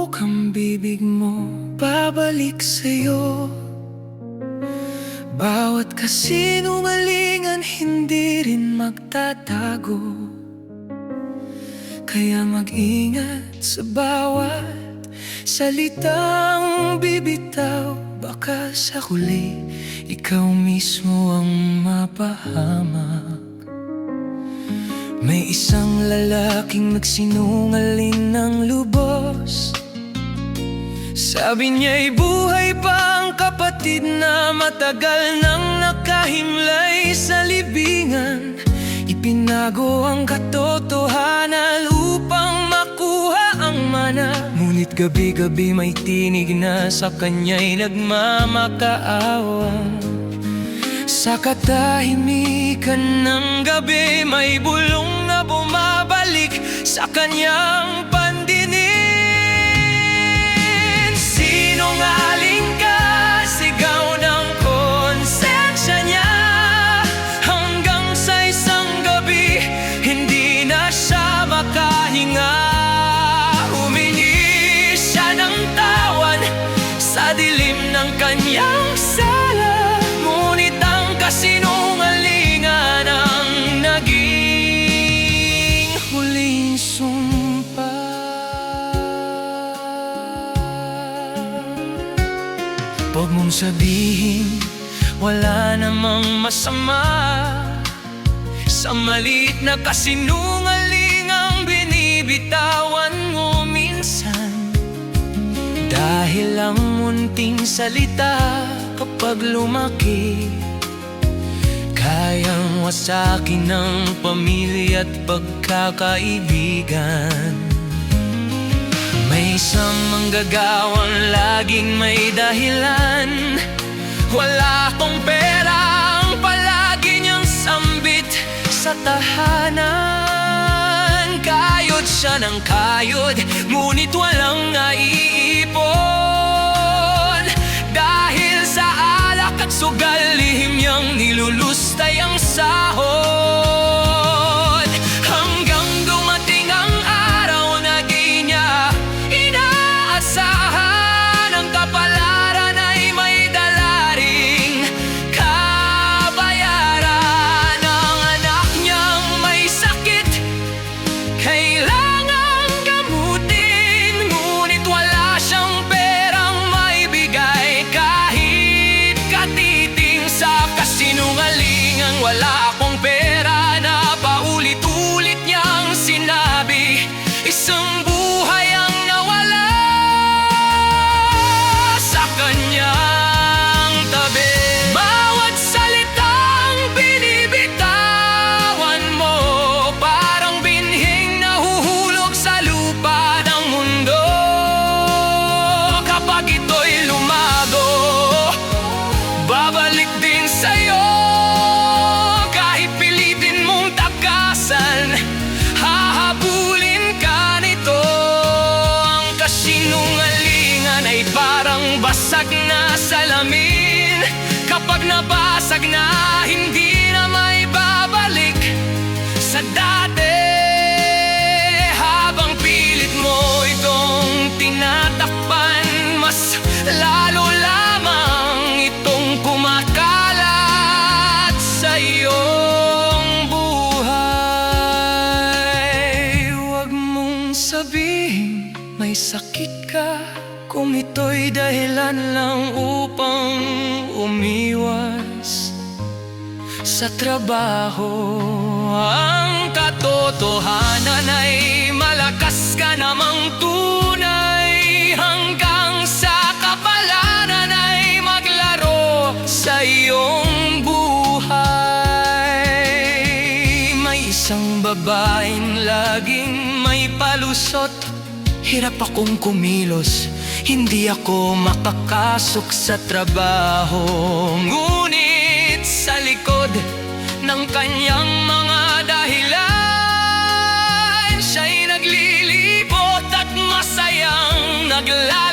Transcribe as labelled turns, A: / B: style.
A: Hawak ang bibig mo, babalik sa'yo. Bawat kasinungalingan hindi rin magtatago. Kaya mag-ingat sa bawat salitang bibitaw. Baka sa huli, ikaw mismo ang mapahamak. May isang lalaking nagsinungaling ng lubos. Sabi niya'y buhay pa ang kapatid na matagal nang nakahimlay sa libingan. Ipinago ang katotohanan upang makuha ang mana. Ngunit gabi-gabi may tinig na sa kanya'y nagmamakaawa. Sa katahimikan ng gabi may bulong na bumabalik sa kanyang pandinig. Sinungaling ka, sigaw ng konsensya niya. Hanggang sa isang gabi, hindi na siya makahinga. Humingi siya ng tawan sa dilim ng kanyang sala. Ngunit ang kasinungalingan ang naging huling sumpa. Huwag mong sabihin, wala namang masama sa maliit na kasinungalingang binibitawan mo minsan. Dahil ang munting salita kapag lumaki, kayang wasakin ng pamilya at pagkakaibigan. May isang manggagawang laging may dahilan. Wala akong pera ang palagi niyang sambit sa tahanan. Kayod siya ng kayod, ngunit walang naiipon. Dahil sa alak at sugal, lihim niyang nilulustay ang sahod. Hanggang dumating ang araw na di niya inaasahan, ang kapalaran ay may dala ring kabayaran. Ang anak niyang may sakit, kailangang gamutin, ngunit wala siyang perang maibigay. Kahit katiting sa kasinungalingan, wala akong pera na paulit-ulit niyang sinabi. Isang buhay ang nawala sa kanyang tabi. Bawat salitang binibitawan mo, parang binhing nahuhulog sa lupa ng mundo. Kapag ito'y lumago, babalik din sa'yo. Kahit pilitin mong takasan, hahabulin ka nito. Ang kasinungalingan ay parang basag na salamin. Kapag nabasag na, hindi na may babalik sa dati. Habang pilit mo itong tinatakpan, mas lalo lamang itong kumakalat sa iyong buhay. Huwag mong sabihin may sakit ka, kung ito'y dahilan lang upang umiwas sa trabaho. Ang katotohanan ay malakas ka namang tunay, hanggang sa kapalaran ay maglaro sa iyong buhay. May isang babaeng laging may palusot. Hirap akong kumilos, hindi ako makakasok sa trabaho. Ngunit sa likod ng kanyang mga dahilan, siya'y naglilibot at masayang naglalakad.